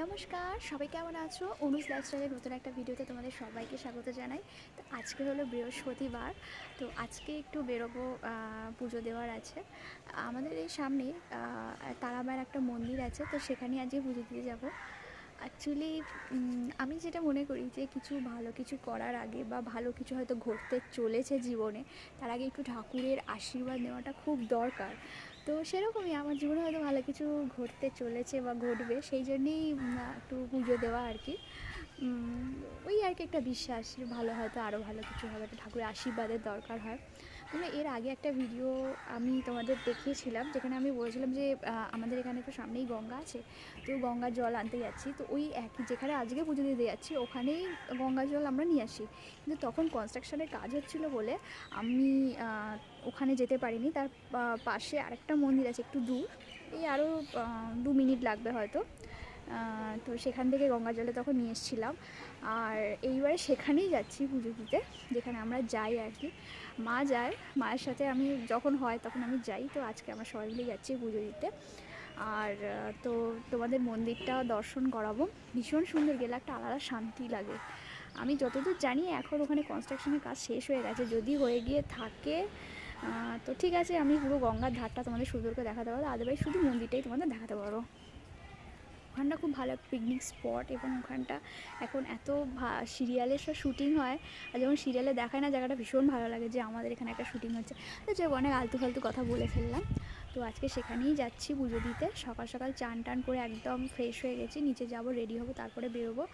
নমস্কার, সবাই কেমন আছো? অনুজ লাইফস্টাইলের নতুন একটা ভিডিওতে তোমাদের সবাইকে স্বাগত জানাই। তো আজকে হলো বৃহস্পতিবার, তো আজকে একটু বেরোবো, পুজো দেওয়ার আছে আমাদের এই সামনে। তারামায়ের একটা মন্দির আছে, তো সেখানে আজকে পুজো দিতে যাবো। অ্যাকচুয়ালি আমি যেটা মনে করি যে কিছু ভালো কিছু করার আগে বা ভালো কিছু হয়তো ঘটতে চলেছে জীবনে, তার আগে একটু ঠাকুরের আশীর্বাদ নেওয়াটা খুব দরকার। তো সেরকমই আমার জীবনে হয়তো ভালো কিছু ঘটতে চলেছে বা ঘটবে, সেই জন্যেই একটু পুজো দেওয়া আর কি। ওই আর কি একটা বিশ্বাস যে ভালো হয়তো আরও ভালো কিছু হবে, একটা ঠাকুরের আশীর্বাদের দরকার হয়। মানে এর আগে একটা ভিডিও আমি তোমাদের দেখিয়েছিলাম, যেখানে আমি বলেছিলাম যে আমাদের এখানে তো সামনেই গঙ্গা আছে, তো গঙ্গার জল আনতে যাচ্ছি। তো ওই একই যেখানে আজকে পুজো দিতে যাচ্ছি ওখানেই গঙ্গার জল আমরা নিয়ে আসি, কিন্তু তখন কনস্ট্রাকশনের কাজ হচ্ছিলো বলে আমি ওখানে যেতে পারিনি। তার পাশে আরেকটা মন্দির আছে একটু দূর, এই আরও 2 মিনিট লাগবে হয়তো। তো সেখান থেকে গঙ্গা জলে তখন নিয়ে এসেছিলাম, আর এইবারে সেখানেই যাচ্ছি পুজো দিতে, যেখানে আমরা যাই আর কি। মা যায়, মায়ের সাথে আমি যখন হয় তখন আমি যাই। তো আজকে আমরা সবাই মিলে যাচ্ছি পুজো দিতে। আর তো তোমাদের মন্দিরটা দর্শন করাবো, ভীষণ সুন্দর, গেলে একটা আলাদা শান্তি লাগে। আমি যতদূর জানি এখন ওখানে কনস্ট্রাকশনের কাজ শেষ হয়ে গেছে, যদি হয়ে গিয়ে থাকে তো ঠিক আছে, আমি পুরো গঙ্গার ধারটা তোমাদের সুন্দর করে দেখাতে পারবো, আদারওয়াইজ শুধু মন্দিরটাই তোমাদের দেখাতে পারবো। ওখানটা খুব ভালো পিকনিক স্পট, এবং ওখানটা এখন এত সিরিয়ালের সব শ্যুটিং হয়, আর যখন সিরিয়ালে দেখায় না জায়গাটা ভীষণ ভালো লাগে যে আমাদের এখানে একটা শ্যুটিং হচ্ছে। তো যে অনেক আলতু ফালতু কথা বলে ফেললাম। তো আজকে সেখানেই যাচ্ছি পুজো দিতে। সকাল সকাল চান টান করে একদম ফ্রেশ হয়ে গেছি, নিচে যাব, রেডি হবো, তারপরে বেরোবো।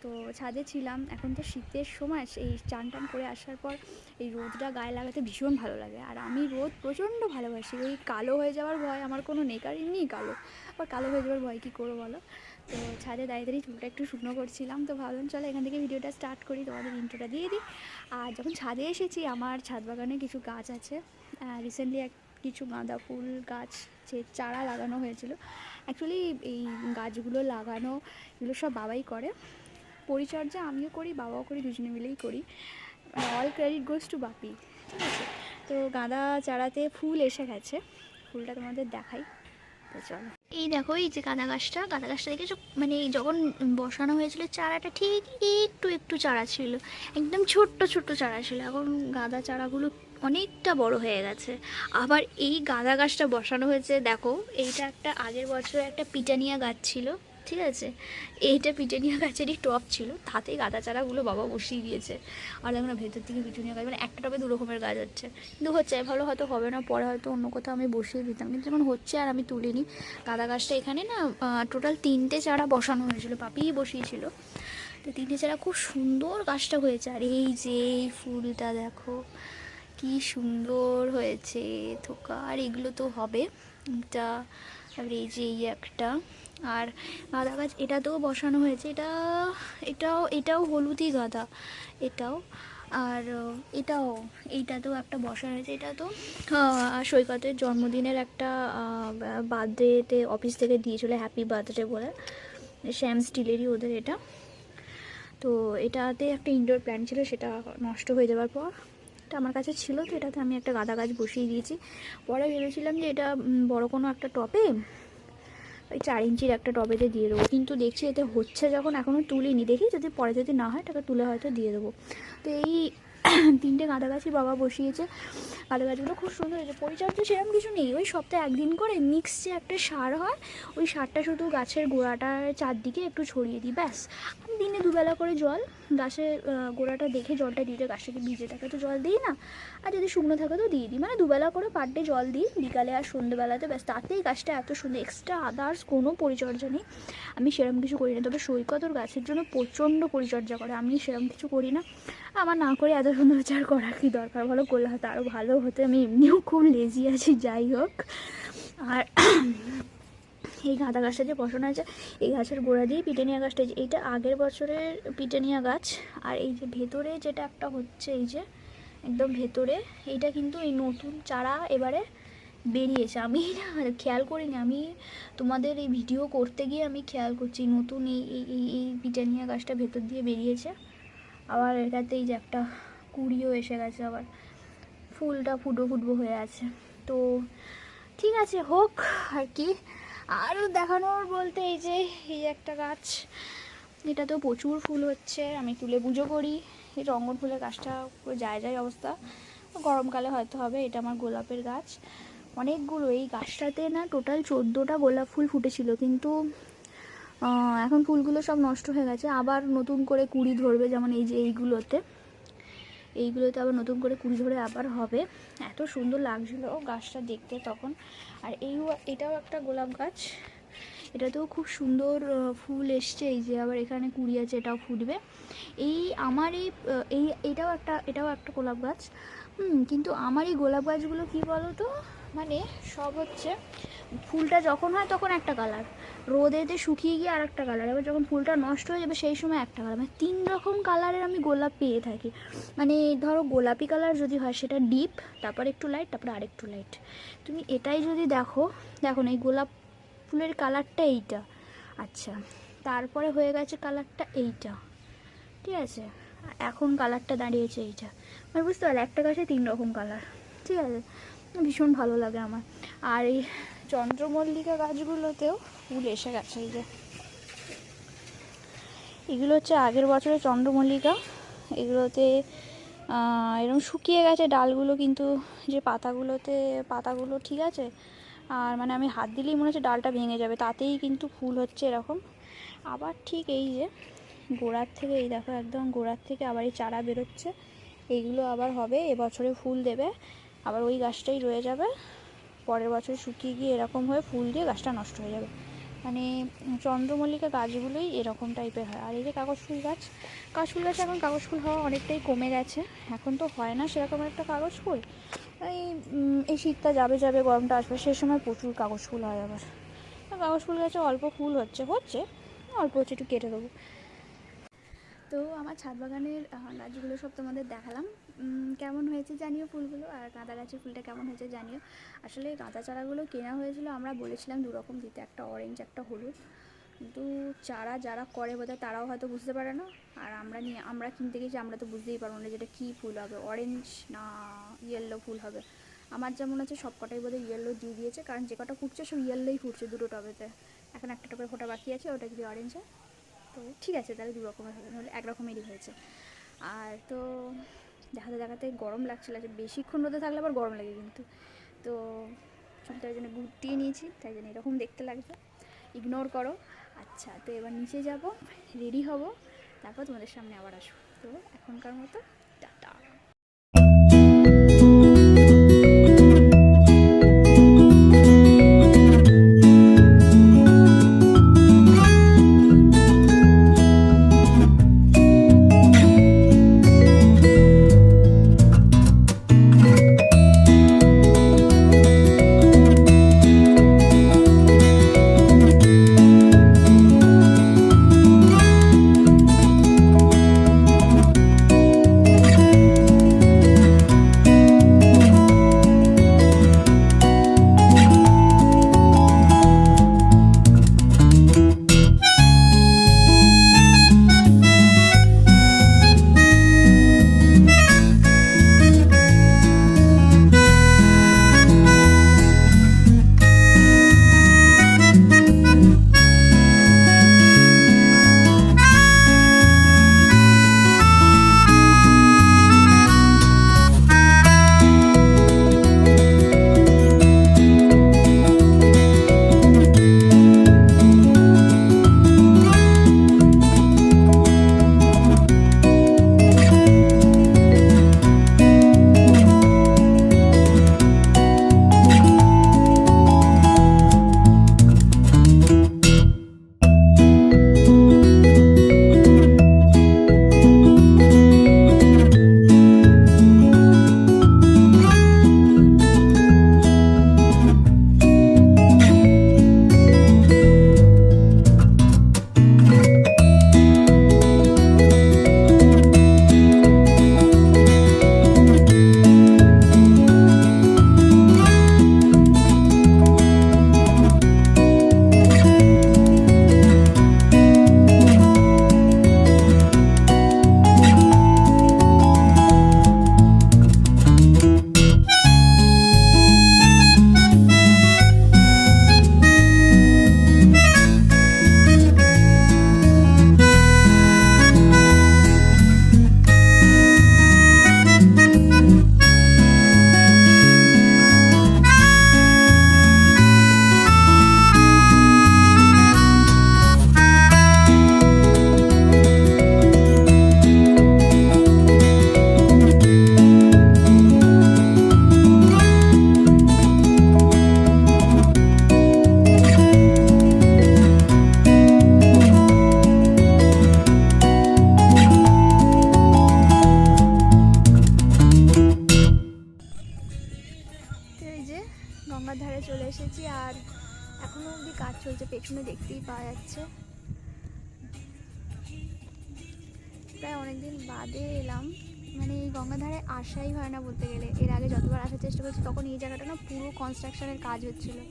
তো ছাদে ছিলাম, এখন তো শীতের সময়, এই চান টান করে আসার পর এই রোদটা গায়ে লাগাতে ভীষণ ভালো লাগে। আর আমি রোদ প্রচণ্ড ভালোবাসি, ওই কালো হয়ে যাওয়ার ভয় আমার কোনো নেই, কারণ এমনিই কালো, আবার কালো হয়ে যাওয়ার ভয় কী করবো বলো। তো ছাদে দাঁড়িয়ে দাঁড়িয়ে চুলটা একটু শুকনো করছিলাম, তো ভাবলাম চলো এখান থেকে ভিডিওটা স্টার্ট করি, তোমাদের ইন্ট্রোটা দিয়ে দিই। আর যখন ছাদে এসেছি, আমার ছাদ বাগানে কিছু গাছ আছে, রিসেন্টলি কিছু গাঁদা ফুল গাছ চারা লাগানো হয়েছিল। অ্যাকচুয়ালি এই গাছগুলো লাগানো এগুলো সব বাবাই করে, পরিচর্যা আমিও করি, বাবাও করি, দুজনে মিলেই করি। অল ক্রেডিট গোজ টু বাপি, ঠিক আছে। তো গাঁদা চারাতে ফুল এসে গেছে, ফুলটা তোমাদের দেখাই। তো চলো, এই দেখো, এই যে গাঁদা গাছটা দেখেছো, মানে যখন বসানো হয়েছিল চারাটা ঠিক একটু একটু চারা ছিল, একদম ছোট্ট ছোট্ট চারা ছিল। এখন গাঁদা চারাগুলো অনেকটা বড় হয়ে গেছে। আবার এই গাঁদা গাছটা বসানো হয়েছে, দেখো এইটা একটা আগের বছর একটা পিটানিয়া গাছ ছিল, ঠিক আছে। এইটা পিটানিয়া গাছেরই টপ ছিল, তাতেই গাঁদা চারাগুলো বাবা বসিয়ে দিয়েছে। আর দেখো না, ভেতর থেকে পিটুনিয়া গাছ, মানে একটা টবে 2 রকমের গাছ হচ্ছে, কিন্তু হচ্ছে ভালো, হয়তো হবে না, পরে হয়তো অন্য কোথাও আমি বসিয়ে দিতাম, কিন্তু যখন হচ্ছে আর আমি তুলিনি। গাঁদা গাছটা এখানে না টোটাল 3টে চারা বসানো হয়েছিল, পাপিই বসিয়েছিল। তো 3টে চারা খুব সুন্দর গাছটা হয়েছে। আর এই যে ফুলটা দেখো কি সুন্দর হয়েছে থোকা, আর এগুলো তো হবে এটা। তারপরে এই যে এই একটা, আর গাঁদা গাছ এটাতেও বসানো হয়েছে, এটাও হলুদি গাঁদা, এটাও। আর এইটাতেও একটা বসানো হয়েছে, এটা তো সৈকতের জন্মদিনের একটা বার্থডেতে অফিস থেকে দিয়েছিল, হ্যাপি বার্থডে বলে, শ্যাম স্টিলেরই ওদের এটা। তো এটাতে একটা ইনডোর প্ল্যান্ট ছিল, সেটা নষ্ট হয়ে যাওয়ার পর এটা আমার কাছে ছিল, তো এটাতে আমি একটা গাঁদা গাছ বসিয়ে দিয়েছি। পরে ভেবেছিলাম যে এটা বড় কোনো একটা টবে, ওই 4 ইঞ্চির একটা টবেতে দিয়ে দেবো, কিন্তু দেখছি এতে হচ্ছে যখন, এখনও তুলিনি, দেখি যদি পরে যদি না হয় টাকা তুলে হয়তো দিয়ে দেবো। তো এই 3টে গাঁদা গাছই বাবা বসিয়েছে। গাঁদা গাছগুলো খুব সুন্দর হয়েছে, পরিচর্যা সেরকম কিছু নেই, ওই সপ্তাহে 1 দিন করে মিক্স যে একটা সার হয়, ওই সারটা শুধু গাছের গোড়াটার চারদিকে একটু ছড়িয়ে দিই, ব্যাস। দিনে 2 বেলা করে জল, গাছের গোড়াটা দেখে জলটা দিতে, গাছটাকে ভিজে থাকে তো জল দিই না, আর যদি শুকনো থাকে তো দিয়ে দিই, মানে 2 বেলা করে পার ডে জল দিই, বিকালে আর সন্ধ্যেবেলাতে, ব্যাস। তাতেই গাছটা এত সুন্দর, এক্সট্রা আদার্স কোনো পরিচর্যা নেই, আমি সেরকম কিছু করি না। তবে সৈকত ওর গাছের জন্য প্রচণ্ড পরিচর্যা করে, আমি সেরকম কিছু করি না। আমার না করে এত সুন্দর চার করা কী দরকার বলো, করলে হয়তো আরও ভালো হতো, আমি এমনিও খুব লেজি আছি, যাই হোক। আর এই গাঁদা গাছটা যে বসানো আছে, এই গাছের গোড়া দিয়ে পিটানিয়া গাছটা, এইটা আগের বছরের পিটানিয়া গাছ। আর এই যে ভেতরে যেটা একটা হচ্ছে, এই যে একদম ভেতরে, এইটা কিন্তু এই নতুন চারা এবারে বেরিয়েছে, আমি না খেয়াল করিনি, আমি তোমাদের এই ভিডিও করতে গিয়ে আমি খেয়াল করছি নতুন এই এই এই পিটানিয়া গাছটা ভেতর দিয়ে বেরিয়েছে। আবার এটাতেই যে একটা কুড়িও এসে গেছে, আবার ফুলটা ফুটবো হয়ে আছে। তো ঠিক আছে, হোক আর কি। আর দেখানোর বলতে এই একটা গাছ, এটাতেও প্রচুর ফুল হচ্ছে, আমি তুলে পুজো করি। এই রঙ্গন ফুলের গাছটা পুরো যায় অবস্থা, গরমকালে হয়তো হবে। এটা আমার গোলাপের গাছ, অনেকগুলো। এই গাছটাতে না টোটাল 14টা গোলাপ ফুল ফুটেছিল, কিন্তু এখন ফুলগুলো সব নষ্ট হয়ে গেছে। আবার নতুন করে কুঁড়ি ধরবে, যেমন এইগুলোতে আবার নতুন করে কুঁড়ি ধরে আবার হবে। এত সুন্দর লাগছিলো গাছটা দেখতে তখন। আর এটাও একটা গোলাপ গাছ, এটাতেও খুব সুন্দর ফুল এসছে। এই যে আবার এখানে কুঁড়ি আছে, এটাও ফুটবে। আমার এটাও একটা গোলাপ গাছ। কিন্তু আমার এই গোলাপ গাছগুলো কী বলো তো, মানে সব হচ্ছে ফুলটা যখন হয় তখন একটা কালার, রোদেতে শুকিয়ে গিয়ে আর একটা কালার, এবার যখন ফুলটা নষ্ট হয়ে যাবে সেই সময় একটা কালার, মানে 3 রকম কালারের আমি গোলাপ পেয়ে থাকি। মানে ধরো গোলাপি কালার যদি হয় সেটা ডিপ, তারপর একটু লাইট, তারপরে আরেকটু লাইট। তুমি এটাই যদি দেখো এই গোলাপ ফুলের কালারটা এইটা, আচ্ছা তারপরে হয়ে গেছে কালারটা এইটা, ঠিক আছে, এখন কালারটা দাঁড়িয়েছে এইটা। মানে বুঝতে পারলে একটা গাছে 3 রকম কালার, ঠিক আছে, ভীষণ ভালো লাগে আমার। আর এই চন্দ্রমল্লিকা গাছগুলোতেও ফুল এসে গেছে। এই যে এগুলো হচ্ছে আগের বছরের চন্দ্রমল্লিকা, এগুলোতে এরকম শুকিয়ে গেছে ডালগুলো, কিন্তু যে পাতাগুলো ঠিক আছে। আর মানে আমি হাত দিলেই মনে হচ্ছে ডালটা ভেঙে যাবে, তাতেই কিন্তু ফুল হচ্ছে এরকম। আবার ঠিক এই যে গোড়ার থেকে, এই দেখো একদম গোড়ার থেকে আবার এই চারা বেরোচ্ছে, এইগুলো আবার হবে, এবছরে ফুল দেবে। আবার ওই গাছটাই রয়ে যাবে, পরের বছর শুকিয়ে গিয়ে এরকম হয়ে ফুল দিয়ে গাছটা নষ্ট হয়ে যাবে। মানে চন্দ্রমল্লিকা গাছগুলোই এরকম টাইপের হয়। আর এই যে কাগজ ফুল গাছ এখন কাগজ ফুল হওয়া অনেকটাই কমে গেছে, এখন তো হয় না সেরকম একটা কাগজ ফুল। এই শীতটা যাবে গরমটা আসবে, সে সময় প্রচুর কাগজ ফুল হয়। আবার কাগজ ফুল গাছে অল্প ফুল হচ্ছে অল্প হচ্ছে, একটু কেটে দেবো। তো আমার ছাদ বাগানের গাছগুলো সব তোমাদের দেখালাম, কেমন হয়েছে জানিও ফুলগুলো, আর গাঁদা গাছের ফুলটা কেমন হয়েছে জানিও। আসলে গাঁদা চারাগুলো কেনা হয়েছিল, আমরা বলেছিলাম 2 রকম দিতে, একটা অরেঞ্জ একটা হলুদ, কিন্তু চারা যারা করে বোধহয় তারাও হয়তো বুঝতে পারে না। আর আমরা কিনতে গেছি, আমরা তো বুঝতেই পারবো না যেটা কী ফুল হবে, অরেঞ্জ না ইয়েলো ফুল হবে। আমার যেমন আছে সব কটাই বোধহয় ইয়েলো দিয়ে দিয়েছে, কারণ যে কটা ফুটছে সব ইয়েলোই ফুটছে 2টো টবেতে। এখন একটা টবে ফোটা বাকি আছে, ওটা যদি অরেঞ্জ হয় তো ঠিক আছে, তাহলে 2 রকমের হবে, নাহলে 1 রকমেরই হয়েছে। আর তো দেখাতে গরম লাগছিল, যে বেশিক্ষণ রোদে থাকলে আবার গরম লাগে কিন্তু। তো তাই জন্য গুটিয়ে নিয়েছি, তাই জন্য এরকম দেখতে লাগছে, ইগনোর করো। আচ্ছা, তো এবার নিচে যাব, রেডি হব, তারপর তোমাদের সামনে আবার আসবো। তো এখনকার মতো টাটা। প্রায় অনেক দিন বাদে এলাম, মানে এই গঙ্গাধারে আসাই হয় না বলতে গেলে। এর আগে যতবার আসার চেষ্টা করছি তখন এই জায়গাটা না পুরো কনস্ট্রাকশনের কাজ হচ্ছিলো।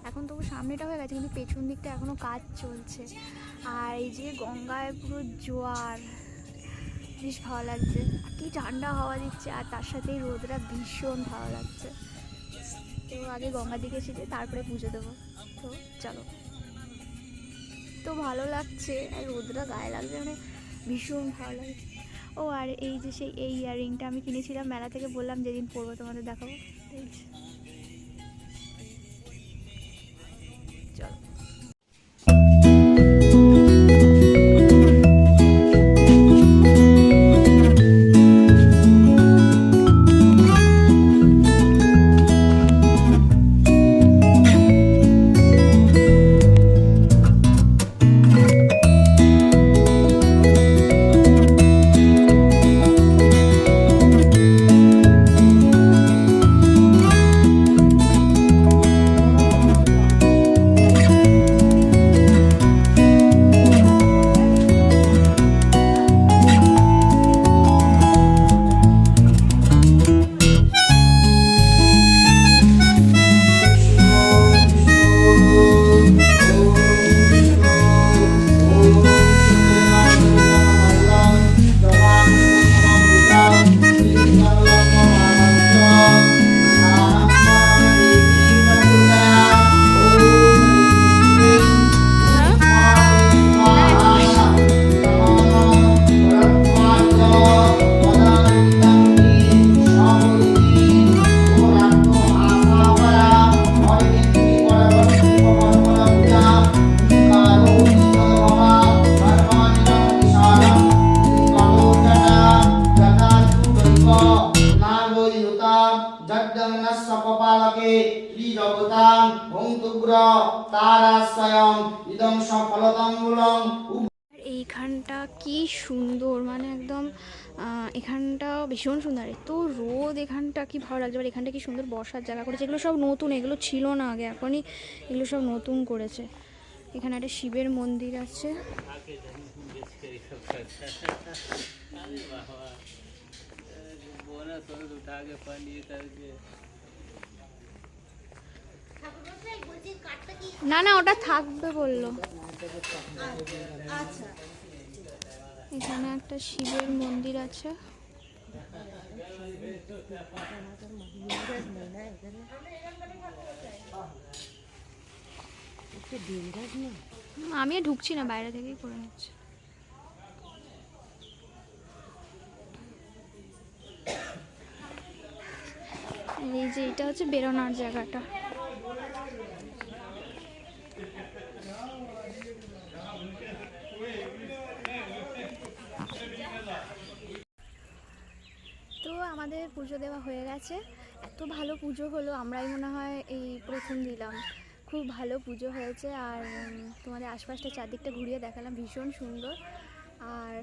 এখন তবু সামনেটা হয়ে গেছে, কিন্তু পেছন দিকটা এখনও কাজ চলছে। আর এই যে গঙ্গায় পুরো জোয়ার, বেশ ভালো লাগছে। কি ঠান্ডা হাওয়া দিচ্ছে, আর তার সাথে রোদটা ভীষণ ভালো লাগছে। তো আগে গঙ্গার দিকে এসেছি, তারপরে পুজো দেবো। তো চলো। তো ভালো লাগছে, আর রোদটা গায়ে লাগছে, মানে ভীষণ ভালো লাগছে। ও আর এই যে এই ইয়াররিংটা আমি কিনেছিলাম মেলা থেকে, বললাম যেদিন পরবো তোমাদের দেখাবো। চলো। এইখানটা কি সুন্দর, মানে একদম এখানটা ভীষণ সুন্দর। এত রোদ, এখানটা কি ভালো লাগছে। এবার এখানটা কি সুন্দর বসার জায়গা করেছে, এগুলো সব নতুন, এগুলো ছিল না আগে, এখনই এগুলো সব নতুন করেছে। এখানে একটা শিবের মন্দির আছে। না না, ওটা থাকবে বললো। এখানে একটা শিবের মন্দির আছে। আমি ঢুকছি না, বাইরে থেকেই করে নিচ্ছি। এই যে এটা হচ্ছে বেরোনোর জায়গাটা। তো আমাদের পুজো দেওয়া হয়ে গেছে। এত ভালো পুজো হলো, আমরাই মনে হয় এই প্রথম দিলাম। খুব ভালো পুজো হয়েছে। আর তোমাদের আশপাশটা চারদিকটা ঘুরিয়ে দেখালাম, ভীষণ সুন্দর। আর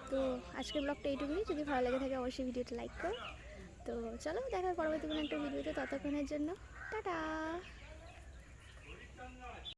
তো আজকের ব্লগটা এইটুকুই। যদি ভালো লেগে থাকে অবশ্যই ভিডিওটা লাইক করো। তো চলো, দেখা পরবর্তী কোনো একটা ভিডিওতে। ততক্ষণের জন্য টাটা।